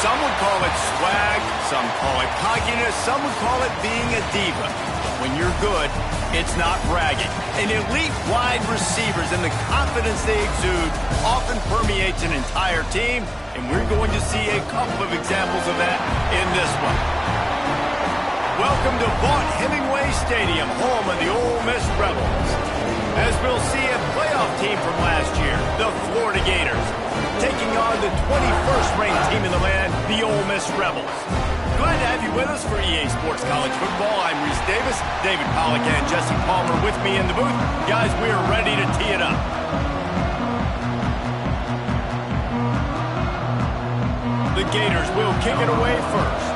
Some would call it swag, some call it cockiness, some would call it being a diva. But when you're good, it's not bragging. And elite wide receivers and the confidence they exude often permeates an entire team, and we're going to see a couple of examples of that in this one. Welcome to Vaught-Hemingway Stadium, home of the Ole Miss Rebels. As we'll see a playoff team from last year, the Florida Gators, taking on the 21st ranked team in the land, the Ole Miss Rebels. Glad to have you with us for EA Sports College Football. I'm Reese Davis, David Pollack and Jesse Palmer with me in the booth. Guys, we are ready to tee it up. The Gators will kick it away first.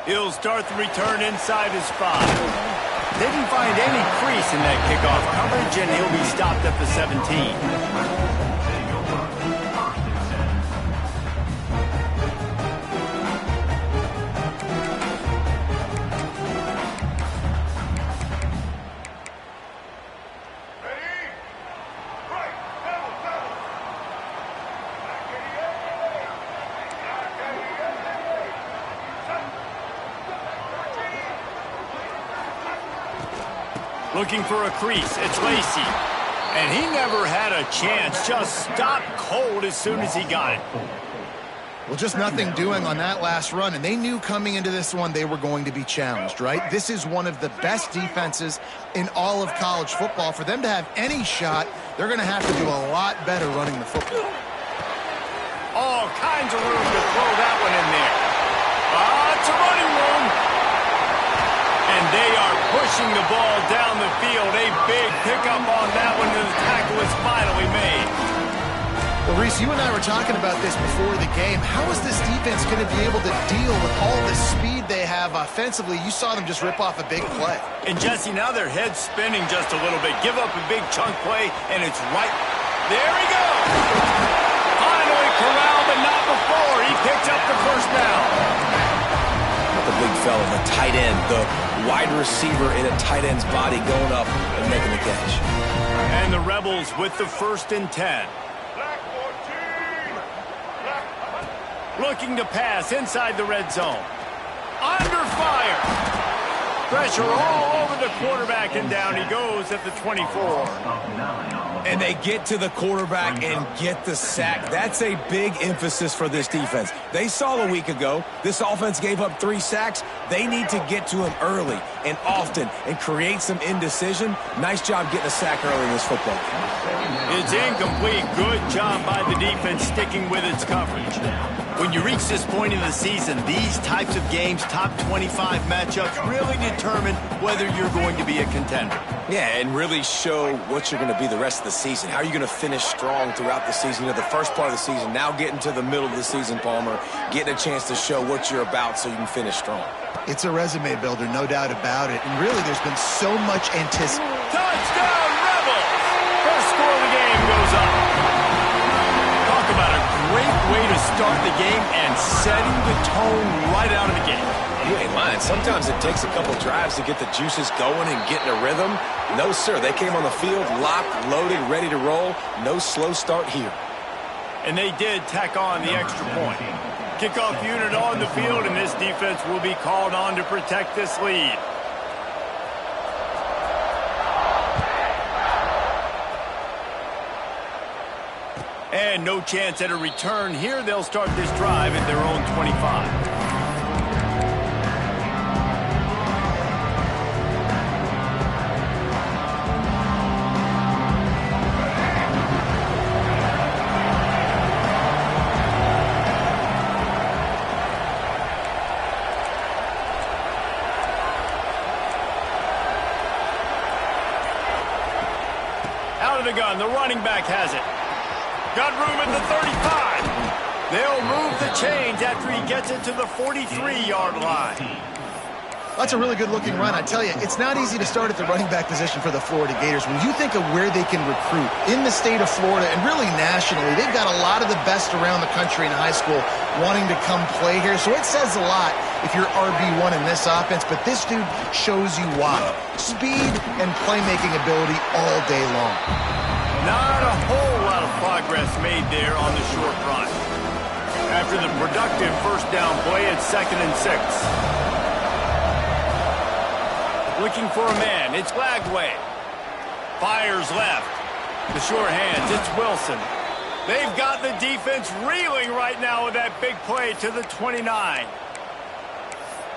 He'll start the return inside his 5. Didn't find any crease in that kickoff coverage, and he'll be stopped at the 17. Looking for a crease, it's Lacy. And he never had a chance, just stopped cold as soon as he got it. Well, just nothing doing on that last run, and they knew coming into this one they were going to be challenged, right? This is one of the best defenses in all of college football. For them to have any shot, they're going to have to do a lot better running the football. All kinds of room to throw that one in there. It's a running room. And they are pushing the ball down the field. A big pickup on that one, and the tackle is finally made. Well, Reese, you and I were talking about this before the game. How is this defense going to be able to deal with all the speed they have offensively? You saw them just rip off a big play. And, Jesse, now their head's spinning just a little bit. Give up a big chunk play, and it's right. There he goes. Finally corralled, but not before. He picked up the first down. The big fella, the tight end, the wide receiver in a tight end's body going up and making the catch. And the Rebels with the 1st and 10. Looking to pass inside the red zone. Under fire. Pressure all over the quarterback, and down he goes at the 24. And they get to the quarterback and get the sack. That's a big emphasis for this defense. They saw a week ago this offense gave up 3 sacks. They need to get to him early and often and create some indecision. Nice job getting a sack early in this football game. It's incomplete. Good job by the defense sticking with its coverage. When you reach this point in the season, these types of games, top 25 matchups, really determine whether you're going to be a contender. Yeah, and really show what you're going to be the rest of the season. How are you going to finish strong throughout the season? You know, the first part of the season, now getting to the middle of the season, Palmer, getting a chance to show what you're about so you can finish strong. It's a resume builder, no doubt about it. And really, there's been so much anticipation. Touchdown, Rebels! First score of the game goes up. Talk about a great way to start the game and setting the tone right out of the gate. You ain't lying. Sometimes it takes a couple drives to get the juices going and get in a rhythm. No, sir. They came on the field, locked, loaded, ready to roll. No slow start here. And they did tack on the extra point. Kickoff unit on the field, and this defense will be called on to protect this lead. And no chance at a return here. They'll start this drive at their own 25. Out of the gun, the running back has it. Got room at the 35. They'll move the chains after he gets it to the 43-yard line. That's a really good-looking run. I tell you, it's not easy to start at the running back position for the Florida Gators. When you think of where they can recruit in the state of Florida and really nationally, they've got a lot of the best around the country in high school wanting to come play here. So it says a lot if you're RB1 in this offense, but this dude shows you why. Speed and playmaking ability all day long. Not a whole lot of progress made there on the short run. After the productive first down play, it's 2nd and 6. Looking for a man. It's Lagway. Fires left. The short hands. It's Wilson. They've got the defense reeling right now with that big play to the 29.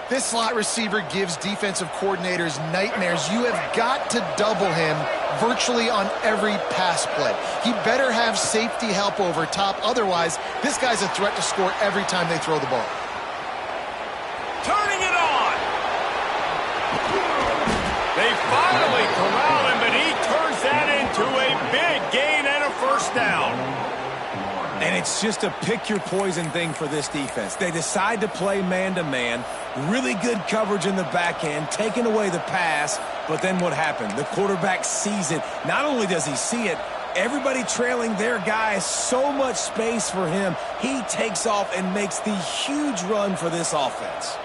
This slot receiver gives defensive coordinators nightmares. You have got to double him virtually on every pass play. He better have safety help over top. Otherwise, this guy's a threat to score every time they throw the ball. Turning it on. They finally corral him, but he turns that into a big gain and a first down. And it's just a pick-your-poison thing for this defense. They decide to play man-to-man, really good coverage in the back end, taking away the pass, but then what happened? The quarterback sees it. Not only does he see it, everybody trailing their guy, so much space for him. He takes off and makes the huge run for this offense.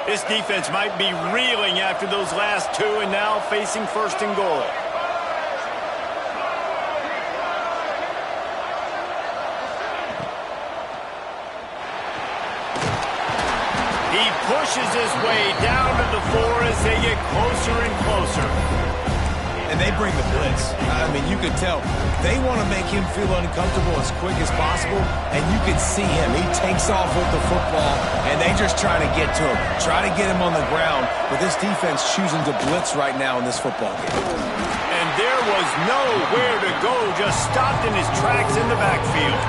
This defense might be reeling after those last two and now facing 1st and goal. He pushes his way down to the 4 as they get closer and closer. And they bring the blitz. I mean, you could tell they want to make him feel uncomfortable as quick as possible, and you can see him. He takes off with the football, and they just try to get to him, try to get him on the ground, but this defense choosing to blitz right now in this football game. And there was nowhere to go, just stopped in his tracks in the backfield.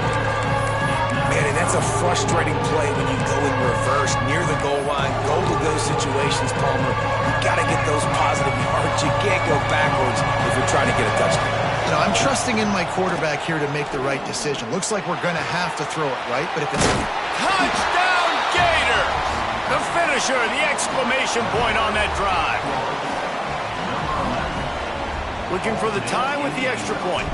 Man, and that's a frustrating play when you go in reverse near the goal line, goal-to-go situations, Palmer. You got to get those positive yards. You can't go backwards if you're trying to get a touchdown. You know, I'm trusting in my quarterback here to make the right decision. Looks like we're going to have to throw it, right? But if it's touchdown, Gator! The finisher, the exclamation point on that drive. Looking for the tie with the extra point.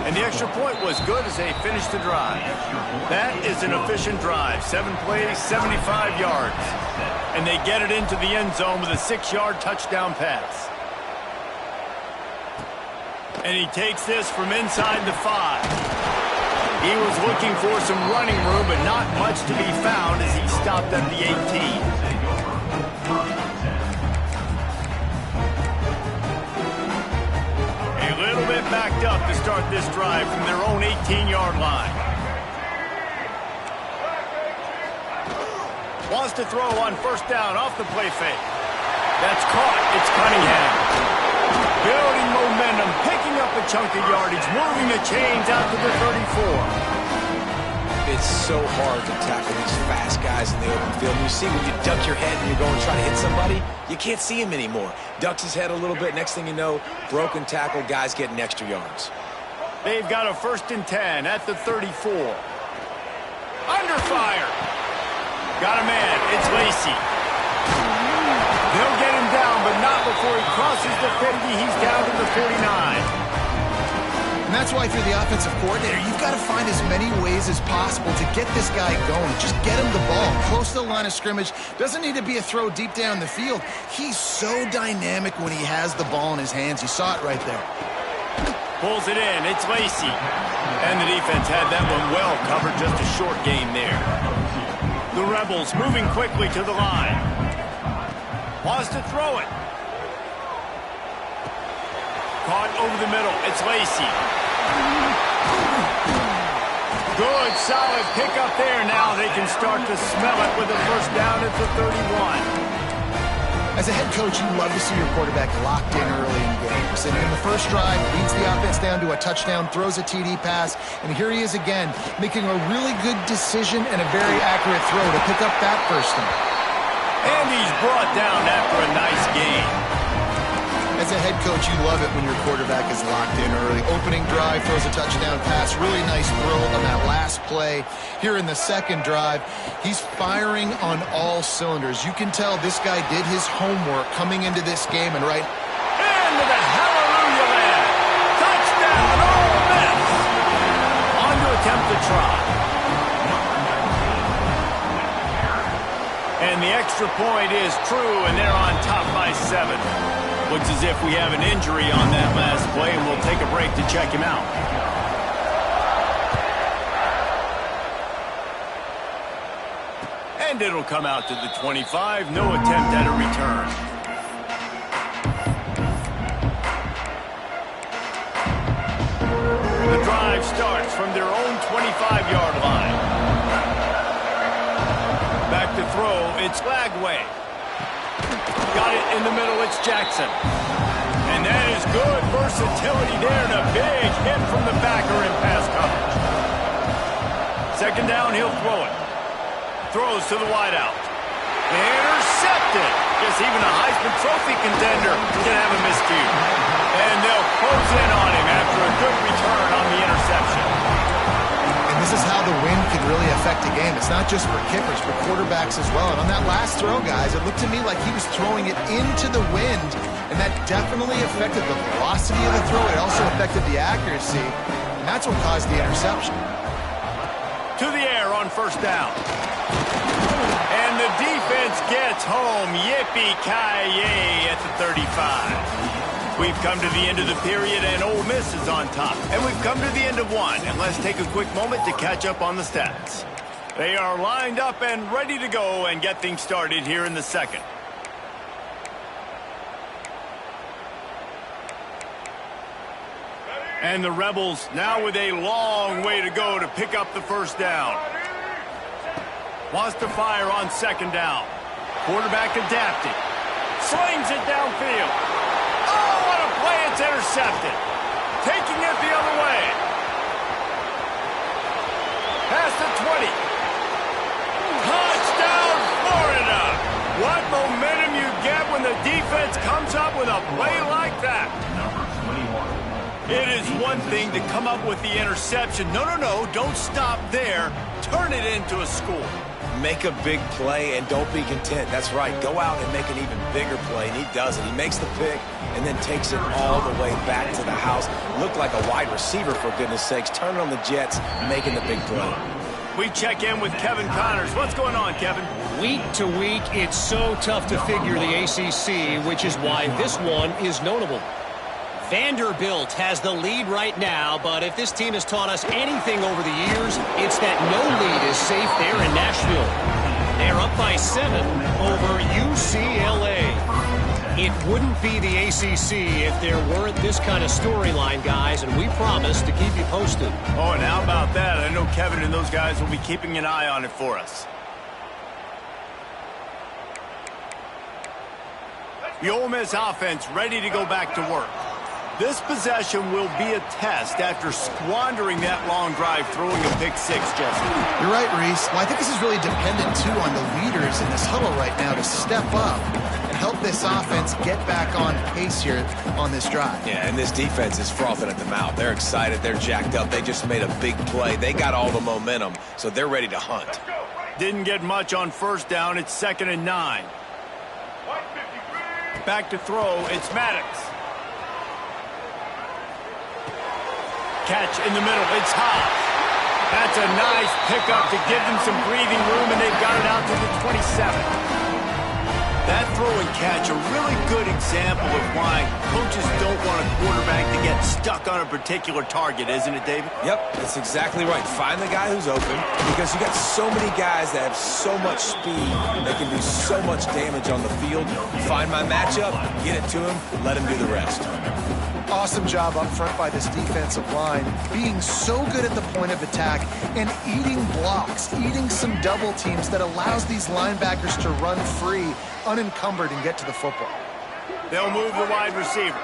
And the extra point was good as they finished the drive. That is an efficient drive. 7 plays, 75 yards. And they get it into the end zone with a 6-yard touchdown pass. And he takes this from inside the 5. He was looking for some running room, but not much to be found as he stopped at the 18. A little bit backed up to start this drive from their own 18-yard line. Wants to throw on first down off the play fake. That's caught. It's Cunningham. Building momentum, picking up a chunk of yardage, moving the chains out to the 34. It's so hard to tackle these fast guys in the open field. You see when you duck your head and you're going to try to hit somebody, you can't see him anymore. Ducks his head a little bit. Next thing you know, broken tackle, guys getting extra yards. They've got a 1st and 10 at the 34. Under fire. Got a man. It's Lacy. They'll get him down, but not before he crosses the 50. He's down to the 49. And that's why if you're the offensive coordinator, you've got to find as many ways as possible to get this guy going. Just get him the ball close to the line of scrimmage. Doesn't need to be a throw deep down the field. He's so dynamic when he has the ball in his hands. You saw it right there. Pulls it in. It's Lacy. And the defense had that one well covered. Just a short gain there. The Rebels moving quickly to the line. Wants to throw it. Caught over the middle. It's Lacy. Good, solid pickup there. Now they can start to smell it with a first down at the 31. As a head coach, you love to see your quarterback locked in early in games. And in the first drive, leads the offense down to a touchdown, throws a TD pass, and here he is again, making a really good decision and a very accurate throw to pick up that first down. And he's brought down after a nice gain. As a head coach, you love it when your quarterback is locked in early. Opening drive, throws a touchdown pass. Really nice throw on that last play. Here in the second drive, he's firing on all cylinders. You can tell this guy did his homework coming into this game and right into the hallelujah land. Touchdown, Ole Miss. On to attempt the try. And the extra point is true, and they're on top by 7. Looks as if we have an injury on that last play, and we'll take a break to check him out. And it'll come out to the 25. No attempt at a return. The drive starts from their own 25-yard line. Back to throw, it's Lagway. Got it in the middle, it's Jackson. And that is good versatility there and a big hit from the backer in pass coverage. Second down, he'll throw it. Throws to the wideout. Intercepted. Guess even a Heisman Trophy contender can have a miscue. And they'll close in on him after a good return on the interception. This is how the wind can really affect a game. It's not just for kickers, but quarterbacks as well. And on that last throw, guys, it looked to me like he was throwing it into the wind, and that definitely affected the velocity of the throw. It also affected the accuracy, and that's what caused the interception. To the air on first down. And the defense gets home. Yippee-ki-yay at the 35. We've come to the end of the period, and Ole Miss is on top. And we've come to the end of one. And let's take a quick moment to catch up on the stats. They are lined up and ready to go and get things started here in the second. And the Rebels now with a long way to go to pick up the first down. Wants to fire on second down. Quarterback adapted. Slings it downfield. Oh, what a play. It's intercepted. Taking it the other way. Past the 20. Touchdown, Florida. What momentum you get when the defense comes up with a play like that. It is one thing to come up with the interception. No, don't stop there. Turn it into a score. Make a big play and don't be content. That's right. Go out and make an even bigger play, and he does it. He makes the pick and then takes it all the way back to the house. Looked like a wide receiver, for goodness sakes. Turning on the Jets, making the big play. We check in with Kevin Connors. What's going on, Kevin? Week to week, it's so tough to figure the ACC, which is why this one is notable. Vanderbilt has the lead right now, but if this team has taught us anything over the years, it's that no lead is safe there in Nashville. They're up by 7 over UCLA. It wouldn't be the ACC if there weren't this kind of storyline, guys, and we promise to keep you posted. Oh, and how about that? I know Kevin and those guys will be keeping an eye on it for us. The Ole Miss offense ready to go back to work. This possession will be a test after squandering that long drive throwing a pick six, Jesse. You're right, Reese. Well, I think this is really dependent, too, on the leaders in this huddle right now to step up and help this offense get back on pace here on this drive. Yeah, and this defense is frothing at the mouth. They're excited. They're jacked up. They just made a big play. They got all the momentum, so they're ready to hunt. Didn't get much on first down. It's 2nd and 9. Back to throw. It's Maddox. Catch in the middle. It's Hobbs. That's a nice pickup to give them some breathing room, and they've got it out to the 27. That throw and catch, a really good example of why coaches don't want a quarterback to get stuck on a particular target, isn't it, David? Yep, that's exactly right. Find the guy who's open, because you got so many guys that have so much speed, they can do so much damage on the field. Find my matchup, get it to him, let him do the rest. Awesome job up front by this defensive line, being so good at the point of attack and eating blocks, eating some double teams that allows these linebackers to run free, unencumbered, and get to the football. They'll move the wide receiver.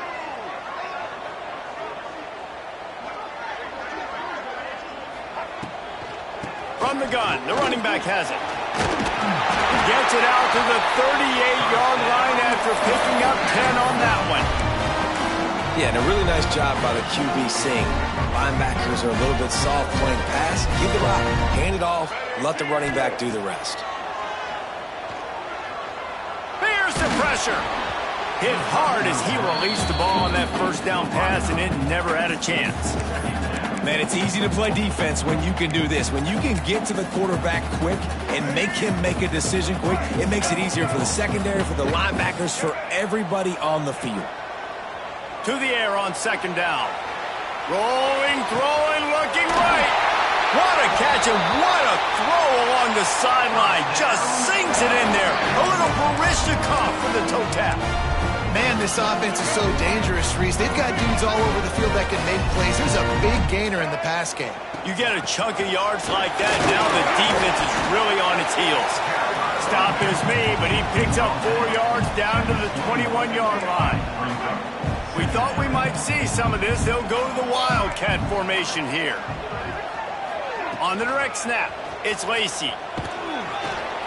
From the gun, the running back has it. Gets it out to the 38-yard line after picking up 10 on that one. Yeah, and a really nice job by the QB seeing linebackers are a little bit soft playing pass. Give the rock, hand it off, let the running back do the rest. Here's the pressure. Hit hard as he released the ball on that first down pass, and it never had a chance. Man, it's easy to play defense when you can do this. When you can get to the quarterback quick and make him make a decision quick, it makes it easier for the secondary, for the linebackers, for everybody on the field. To the air on 2nd down. Rolling, throwing, looking right. What a catch and what a throw along the sideline. Just sinks it in there. A little Baryshnikov for the toe tap. Man, this offense is so dangerous, Reese. They've got dudes all over the field that can make plays. There's a big gainer in the pass game. You get a chunk of yards like that, now the defense is really on its heels. Stop is me, but he picks up 4 yards down to the 21-yard line. We thought we might see some of this. They'll go to the Wildcat formation here. On the direct snap, it's Lacey.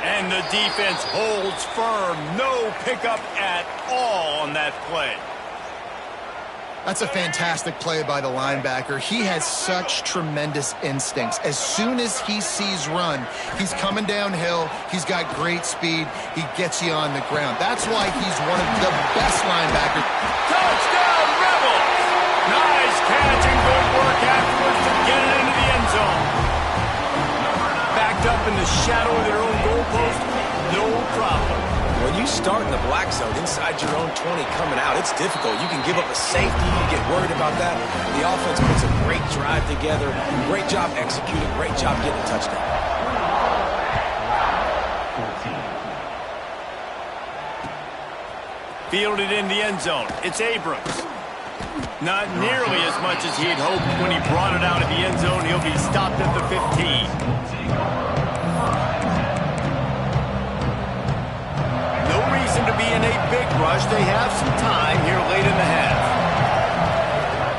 And the defense holds firm. No pickup at all on that play. That's a fantastic play by the linebacker. He has such tremendous instincts. As soon as he sees run, he's coming downhill. He's got great speed. He gets you on the ground. That's why he's one of the best linebackers. Touchdown, Rebels! Nice catch and good work afterwards to get it into the end zone. Backed up in the shadow of their own goalpost, no problem. When you start in the black zone inside your own 20 coming out, it's difficult. You can give up a safety. You get worried about that. The offense puts a great drive together. Great job executing. Great job getting a touchdown. Fielded in the end zone. It's Abrams. Not nearly as much as he had hoped when he brought it out of the end zone. He'll be stopped at the 15. To be in a big rush. They have some time here late in the half.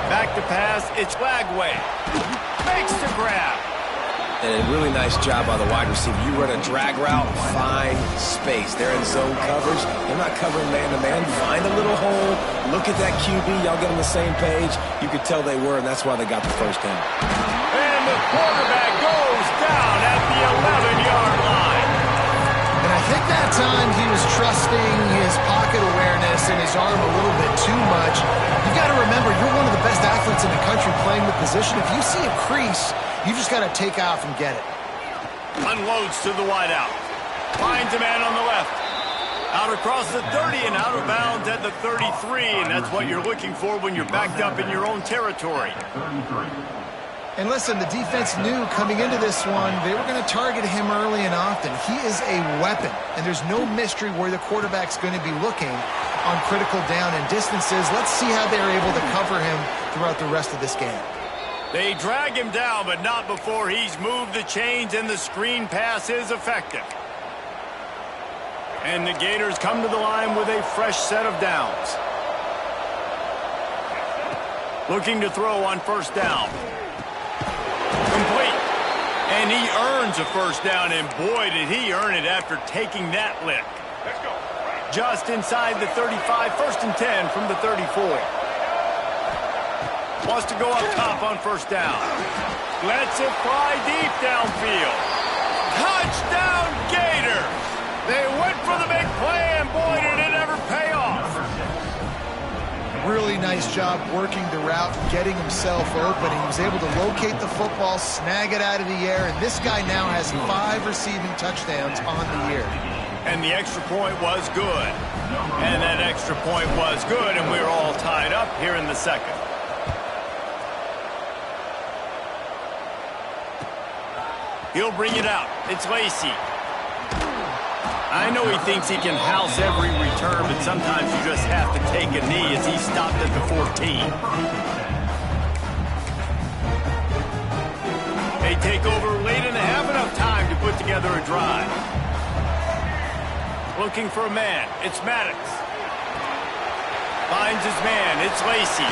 Back to pass. It's Lagway. Makes the grab. And a really nice job by the wide receiver. You run a drag route, find space. They're in zone coverage. They're not covering man-to-man. Find a little hole. Look at that QB. Y'all get on the same page. You could tell they were, and that's why they got the first down. And the quarterback goes down at the 11-yard line. And I think that time he was trusting his pocket awareness and his arm a little bit too much. You've got to remember, you're one of the best athletes in the country playing the position. If you see a crease, you just got to take off and get it. Unloads to the wideout. Finds a man on the left. Out across the 30 and out of bounds at the 33, and that's what you're looking for when you're backed up in your own territory. And listen, the defense knew coming into this one, they were going to target him early and often. He is a weapon, and there's no mystery where the quarterback's going to be looking on critical down and distances. Let's see how they're able to cover him throughout the rest of this game. They drag him down, but not before he's moved the chains, and the screen pass is effective. And the Gators come to the line with a fresh set of downs. Looking to throw on first down. Complete. And he earns a first down, and boy, did he earn it after taking that lick. Let's go. Just inside the 35, first and 10 from the 34. Wants to go up top on first down. Lets it fly deep downfield. Touchdown, Gator! They went for the big play, and boy, did it ever pay off. Really nice job working the route, getting himself open. He was able to locate the football, snag it out of the air, and this guy now has 5 receiving touchdowns on the year. And the extra point was good. And that extra point was good, and we're all tied up here in the second. He'll bring it out. It's Lacy. I know he thinks he can house every return, but sometimes you just have to take a knee as he stopped at the 14. They take over late and have enough time to put together a drive. Looking for a man. It's Maddox. Finds his man. It's Lacy.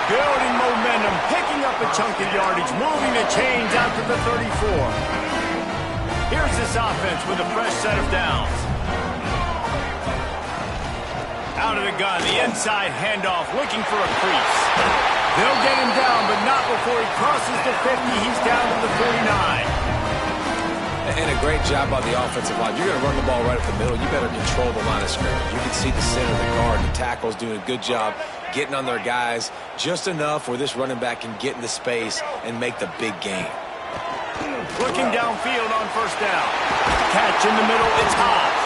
Building momentum, picking up a chunk of yardage, moving the chains out to the 34. Here's this offense with a fresh set of downs. Out of the gun, the inside handoff, looking for a crease. They'll get him down, but not before he crosses the 50. He's down to the 49. And a great job by the offensive line. You're going to run the ball right up the middle. You better control the line of scrimmage. You can see the center, the guard, the tackles doing a good job getting on their guys just enough where this running back can get into space and make the big game. Looking downfield on first down. Catch in the middle, it's Hobbs.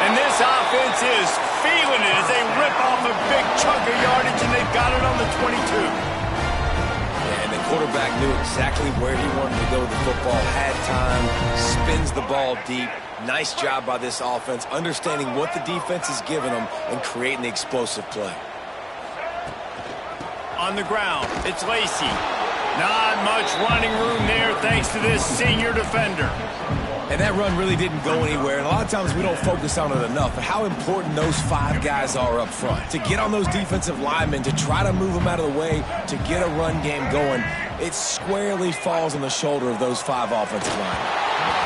And this offense is feeling it as they rip off a big chunk of yardage, and they've got it on the 22. And the quarterback knew exactly where he wanted to go with the football, had time, spins the ball deep. Nice job by this offense, understanding what the defense is giving them and creating the explosive play. On the ground, it's Lacy. Not much running room there thanks to this senior defender. And that run really didn't go anywhere. And a lot of times we don't focus on it enough, but how important those 5 guys are up front. To get on those defensive linemen, to try to move them out of the way, to get a run game going, it squarely falls on the shoulder of those 5 offensive linemen.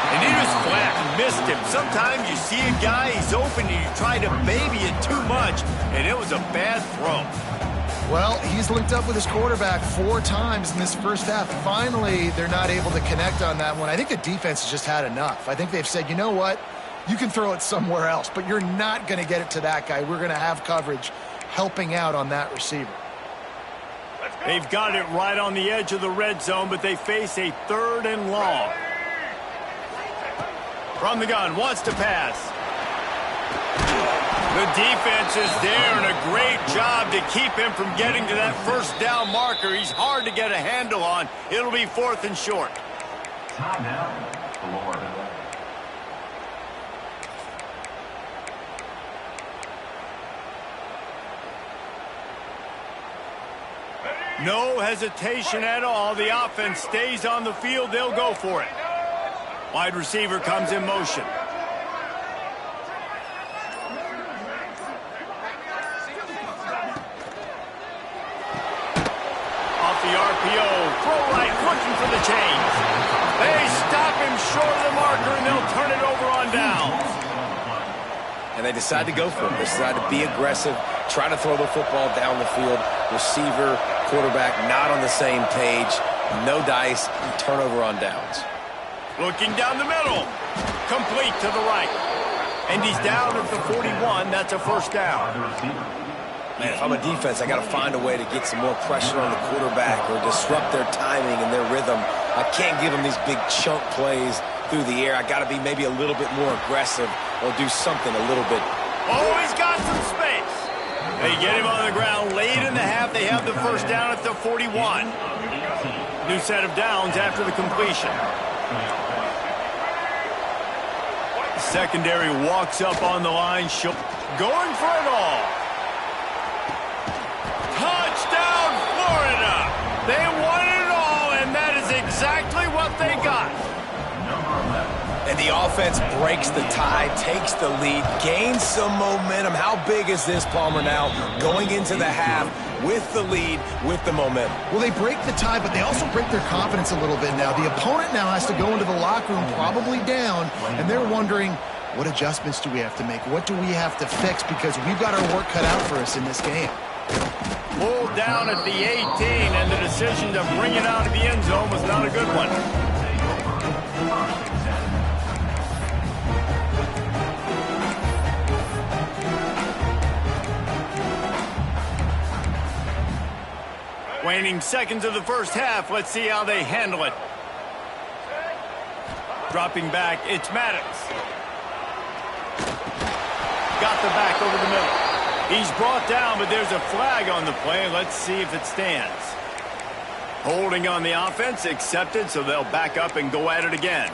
And he was flat and missed him. Sometimes you see a guy, he's open, and you try to baby it too much, and it was a bad throw. Well, he's linked up with his quarterback 4 times in this first half. Finally, they're not able to connect on that one. I think the defense has just had enough. I think they've said, you know what? You can throw it somewhere else, but you're not going to get it to that guy. We're going to have coverage helping out on that receiver. They've got it right on the edge of the red zone, but they face a 3rd and long. From the gun, wants to pass. The defense is there, and a great job to keep him from getting to that first down marker. He's hard to get a handle on. It'll be 4th and short. Timeout, Florida. No hesitation at all. The offense stays on the field. They'll go for it. Wide receiver comes in motion. The RPO, throw right, looking for the chains. They stop him short of the marker, and they'll turn it over on downs. And they decide to go for it. They decide to be aggressive, try to throw the football down the field. Receiver, quarterback, not on the same page. No dice, turnover on downs. Looking down the middle. Complete to the right. And he's down at the 41. That's a first down. Man, if I'm a defense, I got to find a way to get some more pressure on the quarterback or disrupt their timing and their rhythm. I can't give them these big chunk plays through the air. I got to be maybe a little bit more aggressive or do something a little bit. Oh, he's got some space. They get him on the ground late in the half. They have the first down at the 41. New set of downs after the completion. Secondary walks up on the line, going for it all. Touchdown, Florida! They won it all, and that is exactly what they got. And the offense breaks the tie, takes the lead, gains some momentum. How big is this, Palmer, now going into the half with the lead, with the momentum? Well, they break the tie, but they also break their confidence a little bit now. The opponent now has to go into the locker room probably down, and they're wondering, what adjustments do we have to make? What do we have to fix? Because we've got our work cut out for us in this game. Pulled down at the 18, and the decision to bring it out of the end zone was not a good one. Waning seconds of the first half. Let's see how they handle it. Dropping back, it's Maddox. Got the back over the middle. He's brought down, but there's a flag on the play. Let's see if it stands. Holding on the offense, accepted, so they'll back up and go at it again.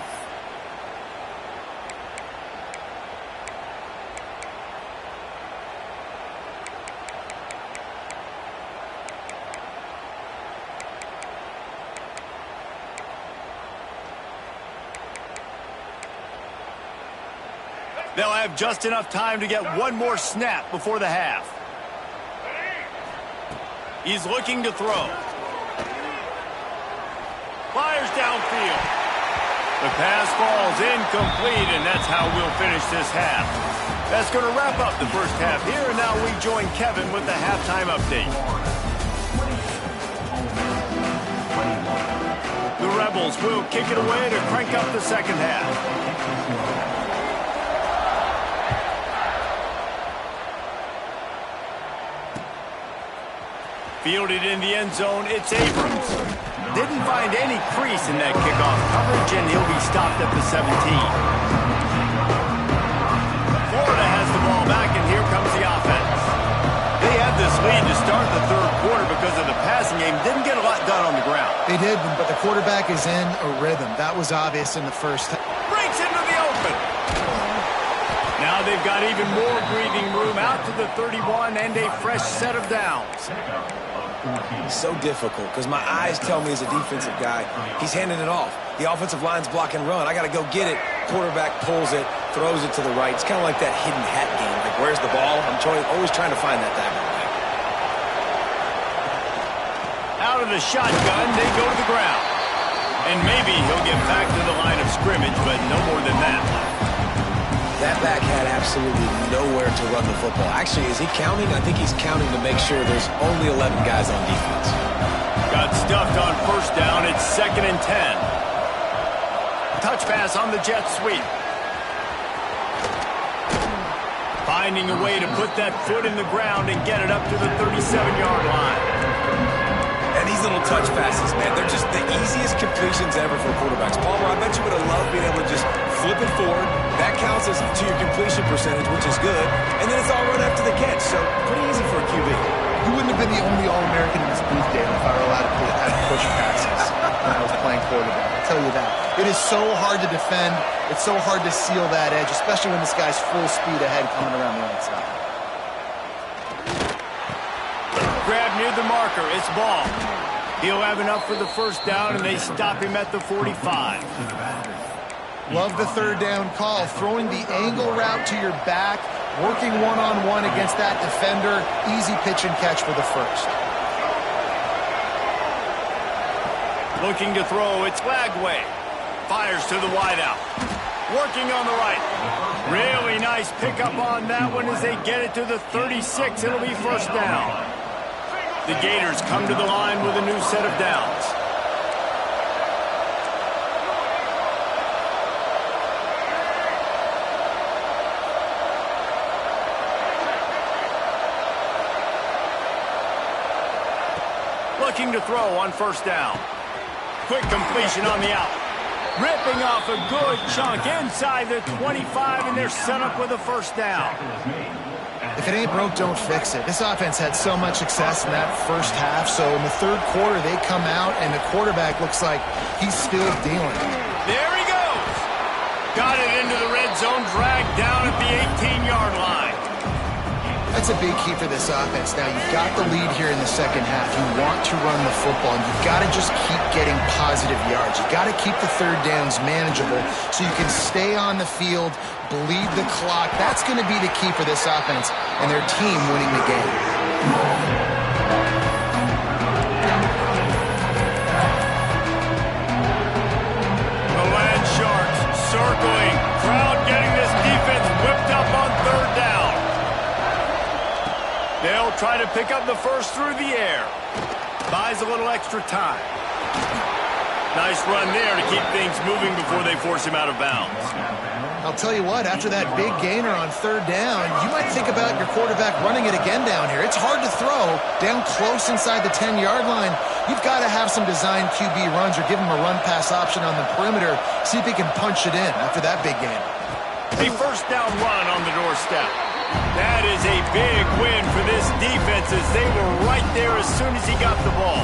They'll have just enough time to get one more snap before the half. He's looking to throw. Fires downfield. The pass falls incomplete, and that's how we'll finish this half. That's going to wrap up the first half here, and now we join Kevin with the halftime update. The Rebels will kick it away to crank up the second half. Fielded in the end zone, it's Abrams. Didn't find any crease in that kickoff coverage, and he'll be stopped at the 17. Florida has the ball back, and here comes the offense. They had this lead to start the third quarter because of the passing game. Didn't get a lot done on the ground. They did, but the quarterback is in a rhythm. That was obvious in the first half. Breaks into the open. Now they've got even more breathing room out to the 31 and a fresh set of downs. So difficult because my eyes tell me as a defensive guy, he's handing it off. The offensive line's block and run. I got to go get it. Quarterback pulls it, throws it to the right. It's kind of like that hidden hat game. Like, where's the ball? I'm always trying to find that diamond. Out of the shotgun, they go to the ground. And maybe he'll get back to the line of scrimmage, but no more than that. That back had absolutely nowhere to run the football. Actually, is he counting? I think he's counting to make sure there's only 11 guys on defense. Got stuffed on first down. It's 2nd and 10. Touch pass on the jet sweep. Finding a way to put that foot in the ground and get it up to the 37-yard line. And these little touch passes, man, they're just the easiest completions ever for quarterbacks. Palmer, I bet you would have loved being able to just flip it forward. That counts as to your completion percentage, which is good. And then it's all run after the catch, so pretty easy for a QB. You wouldn't have been the only All-American in this booth, Dave, if I were allowed to push passes when I was playing quarterback. I'll tell you that. It is so hard to defend. It's so hard to seal that edge, especially when this guy's full speed ahead coming around the outside. Grab near the marker. It's ball. He'll have enough for the first down, and they stop him at the 45. Love the third down call. Throwing the angle route to your back, working one-on-one against that defender. Easy pitch and catch for the first. Looking to throw, it's Lagway. Fires to the wideout. Working on the right. Really nice pickup on that one as they get it to the 36. It'll be first down. The Gators come to the line with a new set of downs. Looking to throw on first down. Quick completion on the out. Ripping off a good chunk inside the 25, and they're set up with a first down. If it ain't broke, don't fix it. This offense had so much success in that first half, so in the third quarter, they come out, and the quarterback looks like he's still dealing. There he goes. Got it into the red zone, dragged down at the 18-yard line. That's a big key for this offense. Now, you've got the lead here in the second half. You want to run the football, and you've got to just keep getting positive yards. You've got to keep the third downs manageable so you can stay on the field, bleed the clock. That's going to be the key for this offense and their team winning the game. The Land Sharks circling. Crowd getting this defense whipped up on third down. They'll try to pick up the first through the air. Buys a little extra time. Nice run there to keep things moving before they force him out of bounds. I'll tell you what, after that big gainer on third down, you might think about your quarterback running it again down here. It's hard to throw down close inside the 10-yard line. You've got to have some design QB runs or give him a run-pass option on the perimeter. See if he can punch it in after that big gainer. A first down run on the doorstep. That is a big win for this defense as they were right there as soon as he got the ball.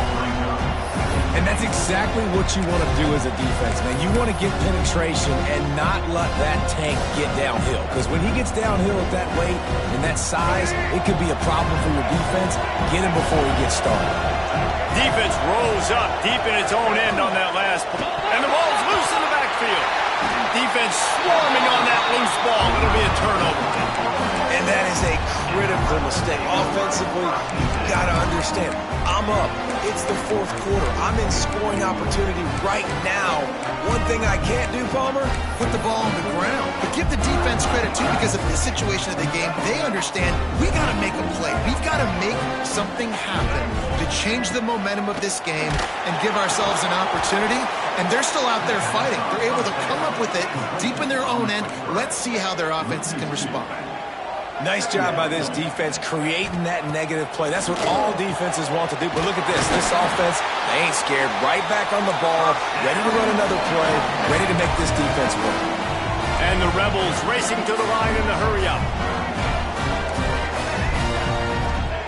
And that's exactly what you want to do as a defense, man. You want to get penetration and not let that tank get downhill. Because when he gets downhill at that weight and that size, it could be a problem for your defense. Get him before he gets started. Defense rolls up deep in its own end on that last play. And the ball's loose in the backfield. Defense swarming on that loose ball. It'll be a turnover. And that is a critical mistake. Offensively, you've got to understand, I'm up. It's the fourth quarter. I'm in scoring opportunity right now. One thing I can't do, Palmer, Put the ball on the ground. But give the defense credit, too, because of this situation of the game, they understand we got to make a play. We've got to make something happen to change the momentum of this game and give ourselves an opportunity. And they're still out there fighting. They're able to come up with it deep in their own end. Let's see how their offense can respond. nice job by this defense creating that negative play. That's what all defenses want to do. But look at this. This offense, they ain't scared. Right back on the ball, ready to run another play, ready to make this defense work. And the Rebels racing to the line in the hurry-up.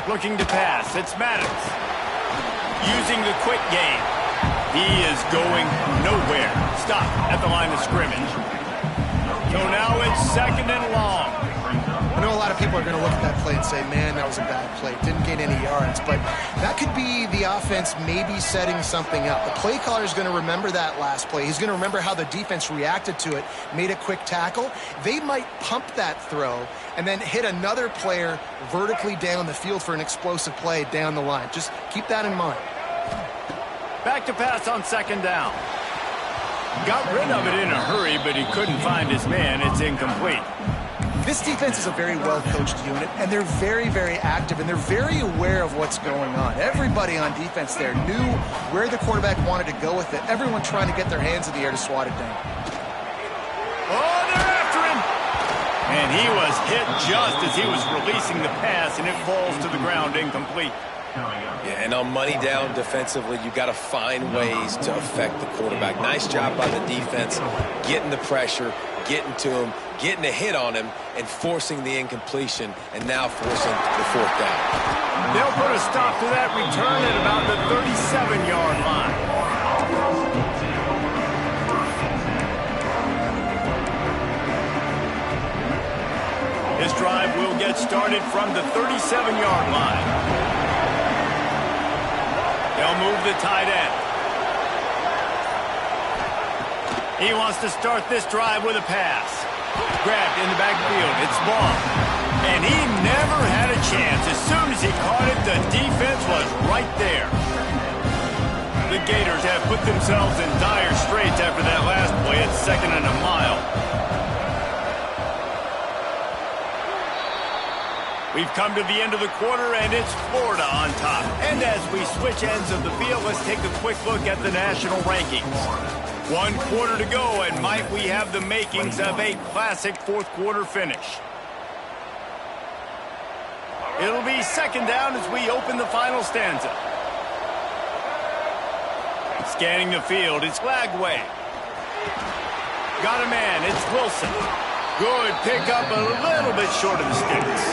Looking to pass. It's Maddox. Using the quick game. He is going nowhere. Stop at the line of scrimmage. So now it's second and long. I know a lot of people are going to look at that play and say, man, that was a bad play. Didn't gain any yards. But that could be the offense maybe setting something up. The play caller is going to remember that last play. He's going to remember how the defense reacted to it, made a quick tackle. They might pump that throw and then hit another player vertically down the field for an explosive play down the line. Just keep that in mind. Back to pass on second down. Got rid of it in a hurry, but he couldn't find his man. It's incomplete. This defense is a very well-coached unit, and they're very, very active, and they're very aware of what's going on. Everybody on defense there knew where the quarterback wanted to go with it. Everyone trying to get their hands in the air to swat it down. Oh, they're after him! And he was hit just as he was releasing the pass, and it falls to the ground incomplete. Yeah, and on money down defensively, you got to find ways to affect the quarterback. Nice job by the defense, getting the pressure, getting to him, getting a hit on him, and forcing the incompletion, and now forcing the fourth down. They'll put a stop to that return at about the 37-yard line. This drive will get started from the 37-yard line. They'll move the tight end. He wants to start this drive with a pass. Grabbed in the backfield. It's Ball. And he never had a chance. As soon as he caught it, the defense was right there. The Gators have put themselves in dire straits after that last play. It's second and a mile. We've come to the end of the quarter, and it's Florida on top. And as we switch ends of the field, let's take a quick look at the national rankings. 1 quarter to go, and might we have the makings of a classic fourth-quarter finish. It'll be second down as we open the final stanza. Scanning the field, it's Lagway. Got a man. It's Wilson. Good pickup, a little bit short of the sticks.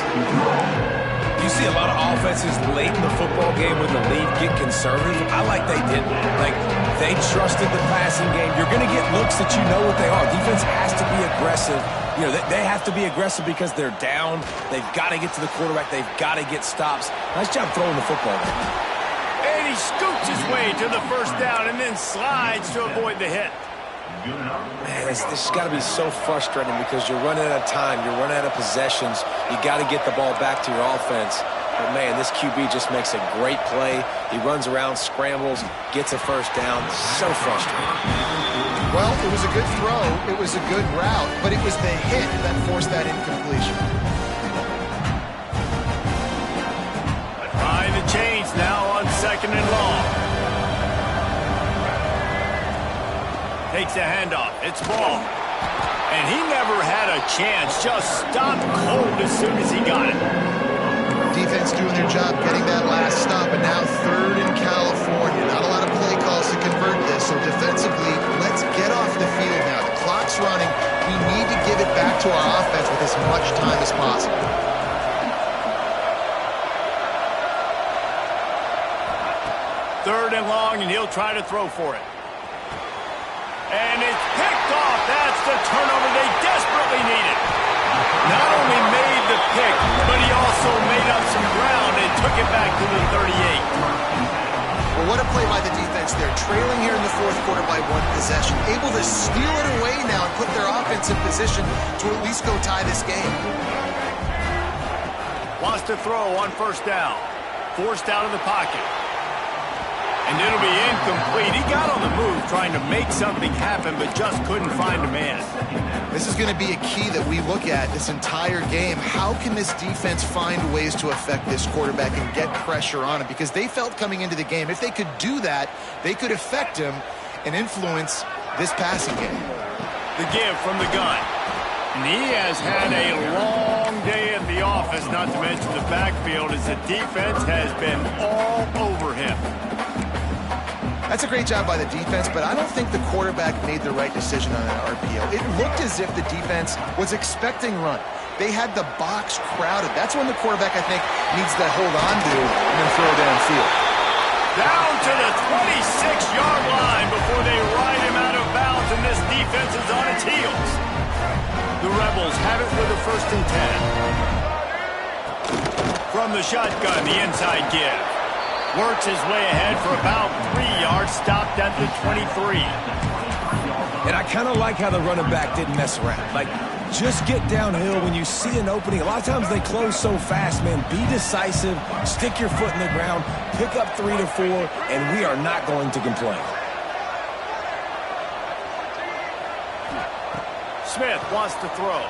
You see a lot of offenses late in the football game when the lead get conservative. I like they didn't. Like, they trusted the passing game. You're going to get looks that you know what they are. Defense has to be aggressive. You know, they have to be aggressive because they're down. They've got to get to the quarterback. They've got to get stops. Nice job throwing the football there. And he scoots his way to the first down and then slides to avoid the hit. Man, this has got to be so frustrating because you're running out of time. You're running out of possessions. You got to get the ball back to your offense. But, man, this QB just makes a great play. He runs around, scrambles, gets a first down. So frustrating. Well, it was a good throw. It was a good route, but it was the hit that forced that incompletion. Behind the chains now on 2nd and long. Takes a handoff. It's Ball. And he never had a chance. Just stopped cold as soon as he got it. Defense doing their job getting that last stop, and now 3rd in California. Not a lot of play calls to convert this, so defensively, let's get off the field now. The clock's running. We need to give it back to our offense with as much time as possible. Third and long, and he'll try to throw for it. And it's picked off. That's the turnover they desperately needed. Not only made the pick, but he also made up some ground and took it back to the 38. Well, what a play by the defense. They're trailing here in the 4th quarter by 1 possession. Able to steal it away now and put their offense in position to at least go tie this game. Wants to throw on 1st down. Forced out of the pocket. And it'll be incomplete. He got on the move trying to make something happen, but just couldn't find a man. This is going to be a key that we look at this entire game. How can this defense find ways to affect this quarterback and get pressure on him? Because they felt coming into the game, if they could do that, they could affect him and influence this passing game. The give from the gun. And he has had a long day at the office, not to mention the backfield, as the defense has been all over him. That's a great job by the defense, but I don't think the quarterback made the right decision on an RPO. It looked as if the defense was expecting run. They had the box crowded. That's when the quarterback, I think, needs to hold on to and then throw downfield. Down to the 26-yard line before they ride him out of bounds, and this defense is on its heels. The Rebels have it with a 1st and 10. From the shotgun, the inside give. Works his way ahead for about 3 yards, stopped at the 23. And I kind of like how the running back didn't mess around. Like, just get downhill when you see an opening. A lot of times they close so fast, man. Be decisive, stick your foot in the ground, pick up 3 to 4, and we are not going to complain. Smith wants to throw.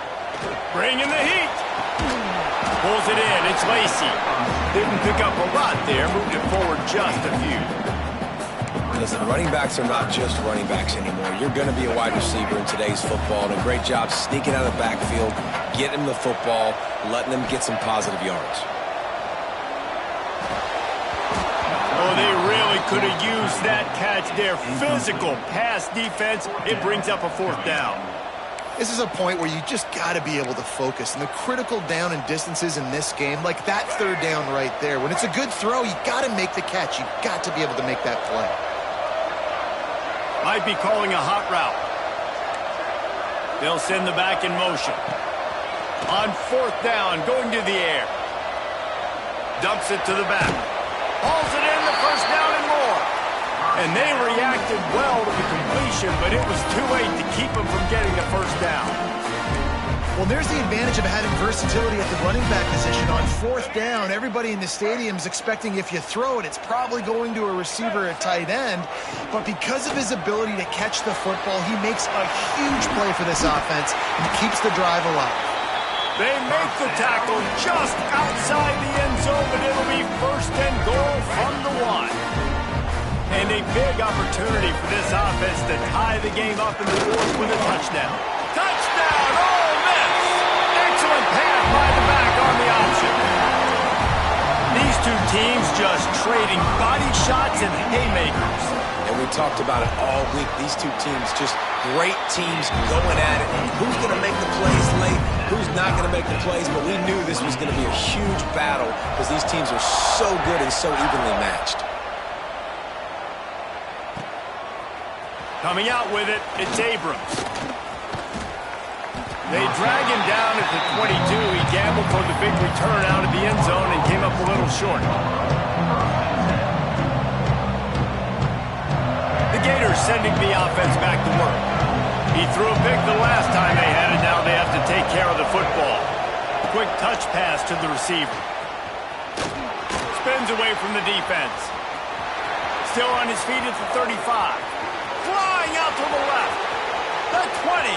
Bringing the heat. Pulls it in. It's Lacy. Didn't pick up a lot there. Moved it forward just a few. Listen, running backs are not just running backs anymore. You're going to be a wide receiver in today's football, and a great job sneaking out of the backfield, getting them the football, letting them get some positive yards. Oh, they really could have used that catch there. Physical pass defense. It brings up a 4th down. This is a point where you just got to be able to focus. And the critical down and distances in this game, like that 3rd down right there, when it's a good throw, you got to make the catch. You got to be able to make that play. Might be calling a hot route. They'll send the back in motion. On 4th down, going to the air. Dumps it to the back. Hauls it in, the 1st down and more. And they reacted well to the completion, but it was too late to keep them from getting the 1st down. Well, there's the advantage of having versatility at the running back position. On 4th down, everybody in the stadium is expecting if you throw it, it's probably going to a receiver at tight end. But because of his ability to catch the football, he makes a huge play for this offense and keeps the drive alive. They make the tackle just outside the end zone, but it'll be 1st and goal from the 1. And a big opportunity for this offense to tie the game up in the 4th with a touchdown. Touchdown, Ole Miss! Excellent pass by the back on the option. These two teams just trading body shots and haymakers. And we talked about it all week. These two teams, just great teams going at it. Who's going to make the plays late? Who's not going to make the plays? But we knew this was going to be a huge battle because these teams are so good and so evenly matched. Coming out with it, it's Abrams. They drag him down at the 22. He gambled for the big return out of the end zone and came up a little short. The Gators sending the offense back to work. He threw a pick the last time they had it. Now they have to take care of the football. Quick touch pass to the receiver. Spins away from the defense. Still on his feet at the 35. Flying out to the left. The 20.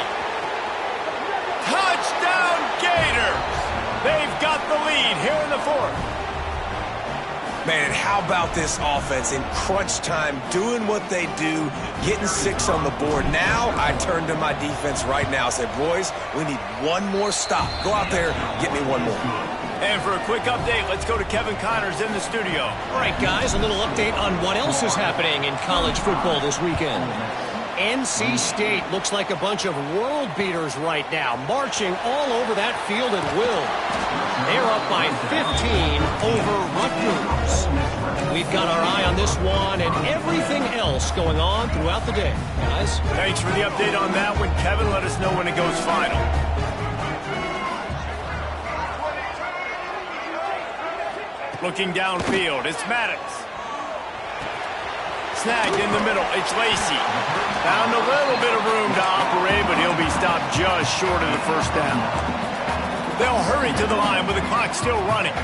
Touchdown Gators! They've got the lead here in the fourth. Man, how about this offense in crunch time, doing what they do, getting 6 on the board. Now I turn to my defense right now. I said, boys, we need one more stop. Go out there, get me one more. And for a quick update, let's go to Kevin Connors in the studio. All right, guys, a little update on what else is happening in college football this weekend. NC State looks like a bunch of world beaters right now, marching all over that field at will. They're up by 15 over Rutgers. We've got our eye on this one and everything else going on throughout the day, guys. Thanks for the update on that one, Kevin. Let us know when it goes final. Looking downfield, it's Maddox. Snagged in the middle, it's Lacey. Found a little bit of room to operate, but he'll be stopped just short of the first down. They'll hurry to the line with the clock still running.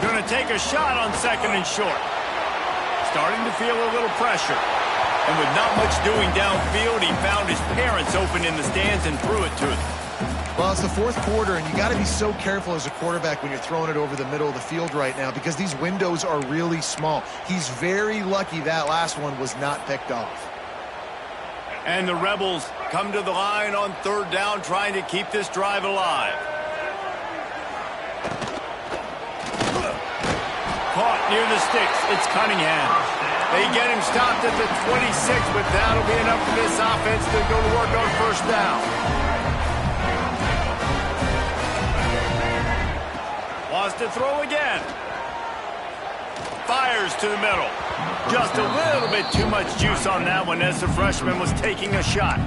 Going to take a shot on 2nd and short. Starting to feel a little pressure. And with not much doing downfield, he found his parents open in the stands and threw it to them. Well, it's the fourth quarter, and you got to be so careful as a quarterback when you're throwing it over the middle of the field right now because these windows are really small. He's very lucky that last one was not picked off. And the Rebels come to the line on 3rd down, trying to keep this drive alive. Caught near the sticks, it's Cunningham. They get him stopped at the 26, but that'll be enough for this offense to go to work on 1st down. Wants to throw again. Fires to the middle. Just a little bit too much juice on that one as the freshman was taking a shot.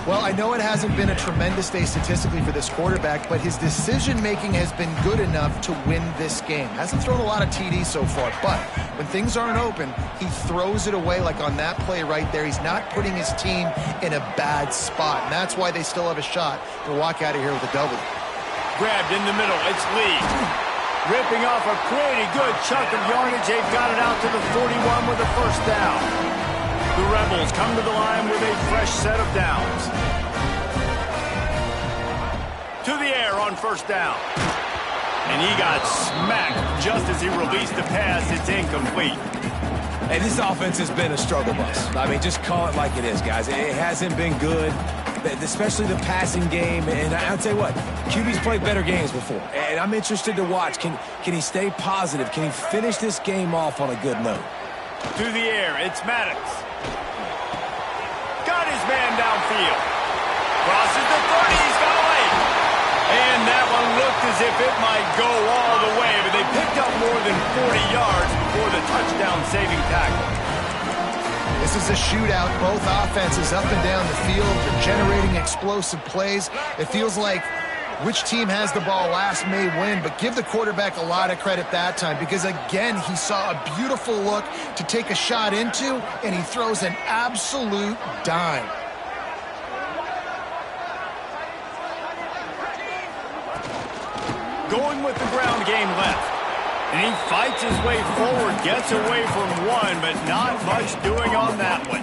Well, I know it hasn't been a tremendous day statistically for this quarterback, but his decision-making has been good enough to win this game. Hasn't thrown a lot of TDs so far, but when things aren't open, he throws it away like on that play right there. He's not putting his team in a bad spot, and that's why they still have a shot to walk out of here with a W. Grabbed in the middle, it's Lee. Ripping off a pretty good chunk of yardage. They've got it out to the 41 with a 1st down. The Rebels come to the line with a fresh set of downs. To the air on 1st down. And he got smacked just as he released the pass. It's incomplete. Hey, this offense has been a struggle bus. I mean, just call it like it is, guys. It hasn't been good, especially the passing game. And I'll tell you what, QB's played better games before. And I'm interested to watch. Can he stay positive? Can he finish this game off on a good note? To the air, it's Maddox. Got his man downfield. Crosses the 30, he's got away. And that one looked as if it might go all the way, but they picked up more than 40 yards before the touchdown-saving tackle. This is a shootout. Both offenses up and down the field. They're generating explosive plays. It feels like which team has the ball last may win, but give the quarterback a lot of credit that time because, again, he saw a beautiful look to take a shot into, and he throws an absolute dime. Going with the ground game left. And he fights his way forward, gets away from one, but not much doing on that one.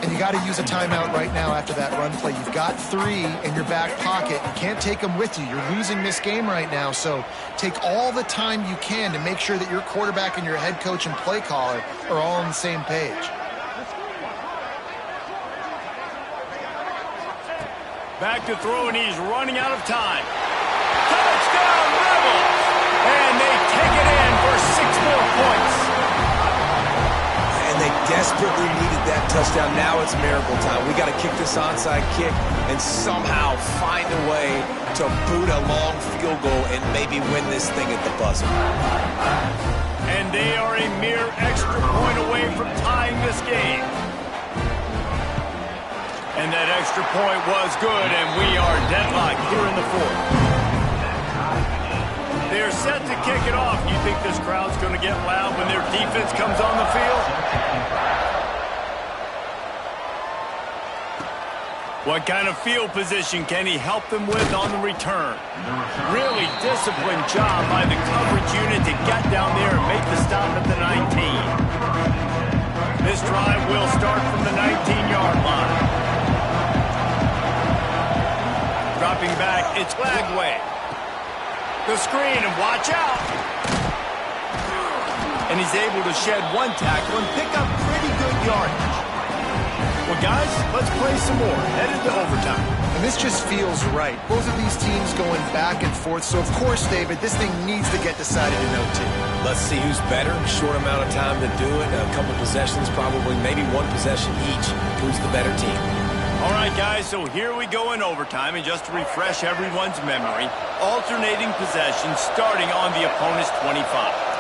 And you got to use a timeout right now after that run play. You've got 3 in your back pocket. You can't take them with you. You're losing this game right now, so take all the time you can to make sure that your quarterback and your head coach and play caller are all on the same page. Back to throw, and he's running out of time. Touchdown, Rebels! And they take it in for 6 more points. And they desperately needed that touchdown. Now it's miracle time. We got to kick this onside kick and somehow find a way to boot a long field goal and maybe win this thing at the buzzer. And they are a mere extra point away from tying this game. And that extra point was good, and we are deadlocked here in the fourth. They're set to kick it off. You think this crowd's going to get loud when their defense comes on the field? What kind of field position can he help them with on the return? Really disciplined job by the coverage unit to get down there and make the stop at the 19. This drive will start from the 19-yard line. Dropping back, it's Lagway. The screen, and watch out. And he's able to shed one tackle and pick up pretty good yardage. Well, guys, let's play some more. Headed to overtime. And this just feels right. Both of these teams going back and forth. So, of course, David, this thing needs to get decided in OT. Let's see who's better. Short amount of time to do it. A couple possessions, probably maybe one possession each. Who's the better team? All right, guys, so here we go in overtime. And just to refresh everyone's memory, alternating possessions starting on the opponent's 25.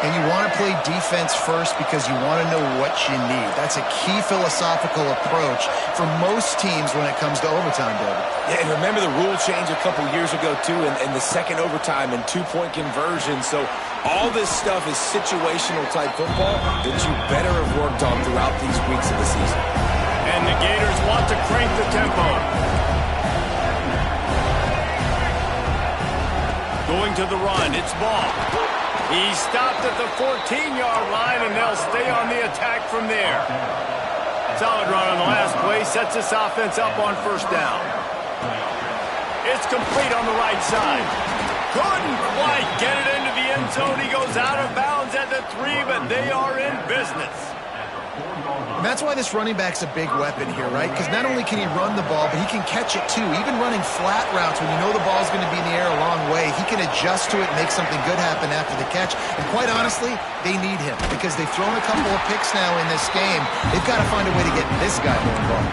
And you want to play defense first because you want to know what you need. That's a key philosophical approach for most teams when it comes to overtime, David. Yeah, and remember the rule change a couple years ago, too, and the second overtime and two-point conversion. So all this stuff is situational-type football that you better have worked on throughout these weeks of the season. And the Gators want to crank the tempo. Going to the run, it's Ball. He stopped at the 14-yard line, and they'll stay on the attack from there. Solid run on the last play, sets this offense up on first down. It's complete on the right side. Couldn't quite get it into the end zone. He goes out of bounds at the 3, but they are in business. And that's why this running back's a big weapon here, right? Because not only can he run the ball, but he can catch it too. Even running flat routes when you know the ball's going to be in the air a long way, he can adjust to it and make something good happen after the catch. And quite honestly, they need him because they've thrown a couple of picks now in this game. They've got to find a way to get this guy more involved.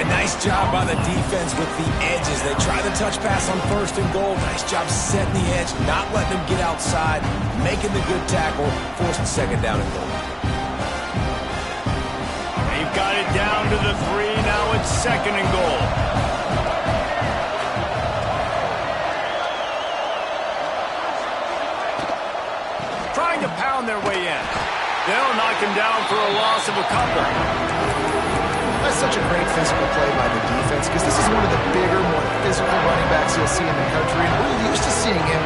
A nice job by the defense with the edges. They try the touch pass on first and goal. Nice job setting the edge, not letting him get outside, making the good tackle, forcing second down and goal. They've got it down to the 3. Now it's second and goal. Trying to pound their way in. They'll knock him down for a loss of a couple. That's such a great physical play by the defense because this is one of the bigger, more physical running backs you'll see in the country. And we're used to seeing him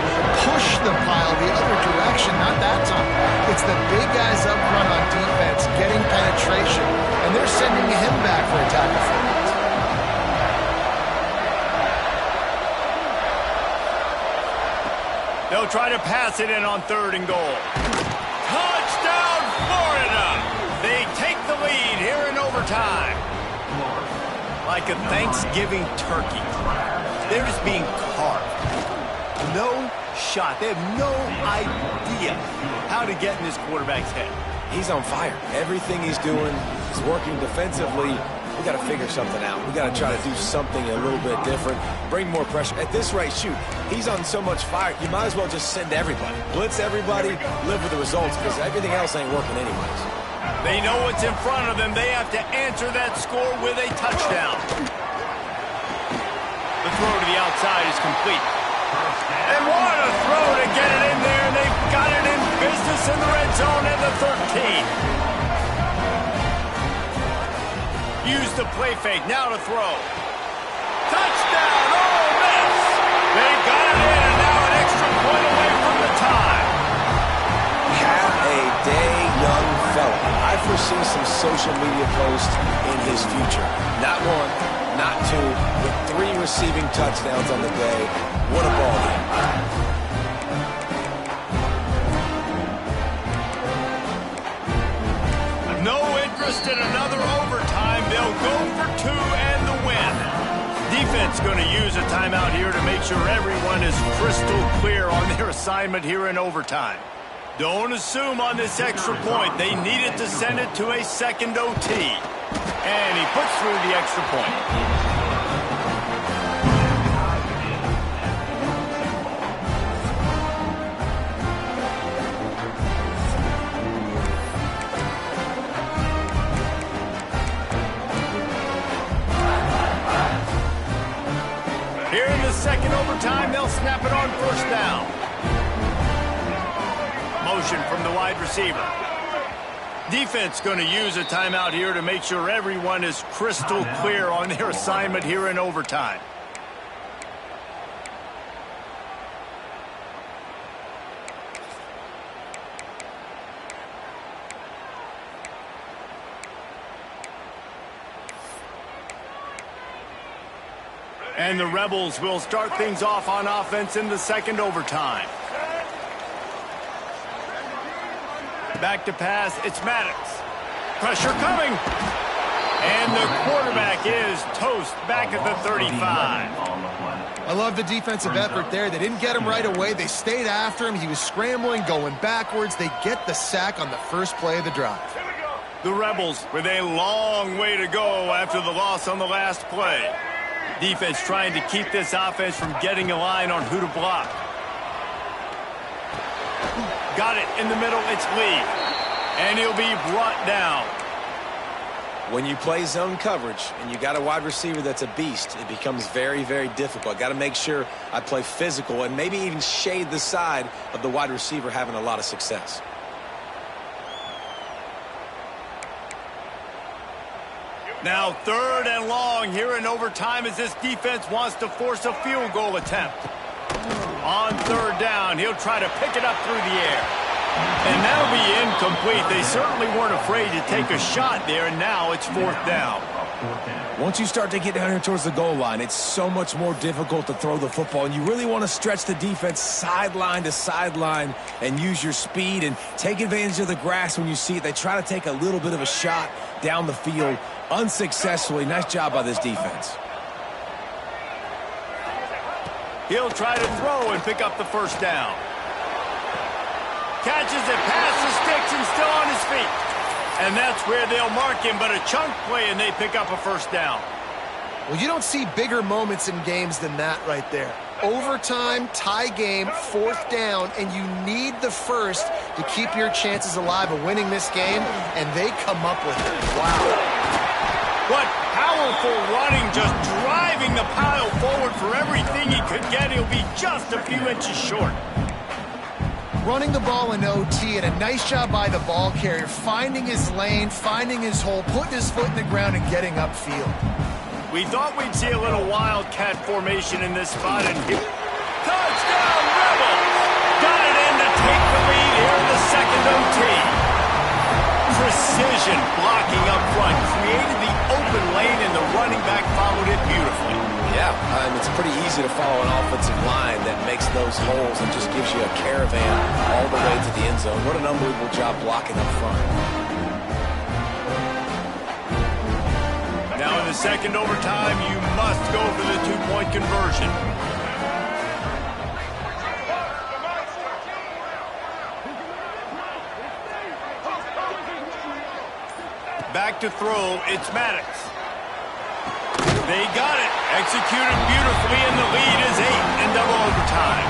push the pile the other direction, not that time. It's the big guys up front on defense getting penetration, and they're sending him back for a tackle for it. They'll try to pass it in on third and goal. Touchdown, Florida! They take the lead here in overtime. Like a Thanksgiving turkey. They're just being carved. No shot. They have no idea how to get in this quarterback's head. He's on fire. Everything he's doing is working defensively. We got to figure something out. We got to try to do something a little bit different. Bring more pressure. At this rate, shoot, he's on so much fire, you might as well just send everybody. Blitz everybody, live with the results, because everything else ain't working anyways. They know what's in front of them. They have to answer that score with a touchdown. The throw to the outside is complete. And what a throw to get it in there. And they've got it in business in the red zone at the 13. Use the play fake. Now to throw. Touchdown. Ole Miss. They got it in, and now an extra point away from the tie. Have a day, young fella. I foresee some social media posts in his future. Not one, not two, with 3 receiving touchdowns on the day. What a ball game. No interest in another overtime. They'll go for 2 and the win. Defense going to use a timeout here to make sure everyone is crystal clear on their assignment here in overtime. Don't assume on this extra point. They needed to send it to a second OT. And he puts through the extra point. Here in the second overtime, they'll snap it on first down. Motion from the wide receiver. Defense going to use a timeout here to make sure everyone is crystal clear on their assignment here in overtime. And the Rebels will start things off on offense in the second overtime. Back to pass, it's Maddox. Pressure coming. And the quarterback is toast back at the 35. I love the defensive effort there. They didn't get him right away. They stayed after him. He was scrambling, going backwards. They get the sack on the first play of the drive. The Rebels with a long way to go after the loss on the last play. Defense trying to keep this offense from getting a line on who to block. Got it in the middle, it's Lee. And he'll be brought down. When you play zone coverage and you got a wide receiver that's a beast, it becomes very, very difficult. Got to make sure I play physical and maybe even shade the side of the wide receiver having a lot of success. Now third and long here in overtime as this defense wants to force a field goal attempt. On third down, he'll try to pick it up through the air. And that'll be incomplete. They certainly weren't afraid to take a shot there, and now it's fourth down. Once you start to get down here towards the goal line, it's so much more difficult to throw the football, and you really want to stretch the defense sideline to sideline and use your speed and take advantage of the grass when you see it. They try to take a little bit of a shot down the field unsuccessfully. Nice job by this defense. He'll try to throw and pick up the first down. Catches it past the sticks and still on his feet. And that's where they'll mark him, but a chunk play and they pick up a first down. Well, you don't see bigger moments in games than that right there. Overtime, tie game, fourth down, and you need the first to keep your chances alive of winning this game, and they come up with it. Wow. What powerful running, just driving the pile forward for everything he could get. He'll be just a few inches short. Running the ball in OT, and a nice job by the ball carrier, finding his lane, finding his hole, putting his foot in the ground and getting upfield. We thought we'd see a little wildcat formation in this spot, and touchdown Rebels! Got it in to take the lead here in the second OT. Precision blocking up front, created the open lane, and the running back followed it beautifully. Yeah, it's pretty easy to follow an offensive line that makes those holes and just gives you a caravan all the way to the end zone. What an unbelievable job blocking up front. Now in the second overtime, you must go for the two-point conversion. Back to throw, it's Maddox. They got it. Executed beautifully, and the lead is 8 in double overtime.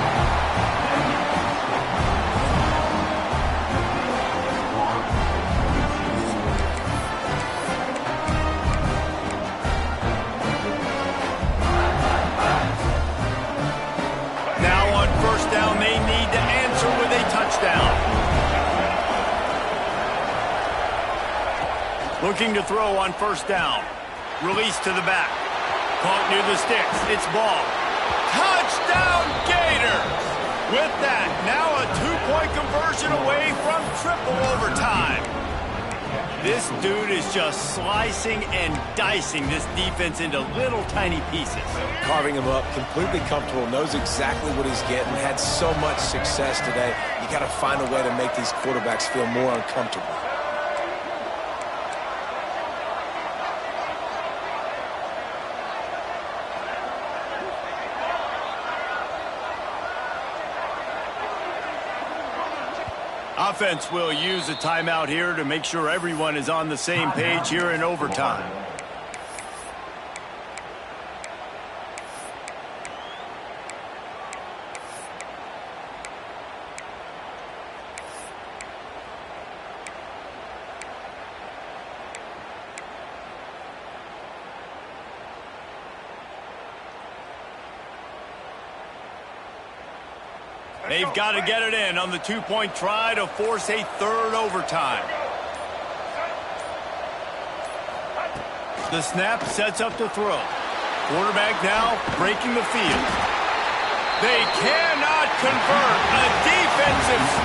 Now on first down, they need to answer with a touchdown. Looking to throw on first down. Release to the back. Caught near the sticks. It's ball. Touchdown Gators! With that, now a two-point conversion away from triple overtime. This dude is just slicing and dicing this defense into little tiny pieces. Carving him up, completely comfortable, knows exactly what he's getting, had so much success today. You got to find a way to make these quarterbacks feel more uncomfortable. Offense will use a timeout here to make sure everyone is on the same page here in overtime. They've got to get it in on the two-point try to force a third overtime. The snap sets up the throw. Quarterback now breaking the field. They cannot convert. A defensive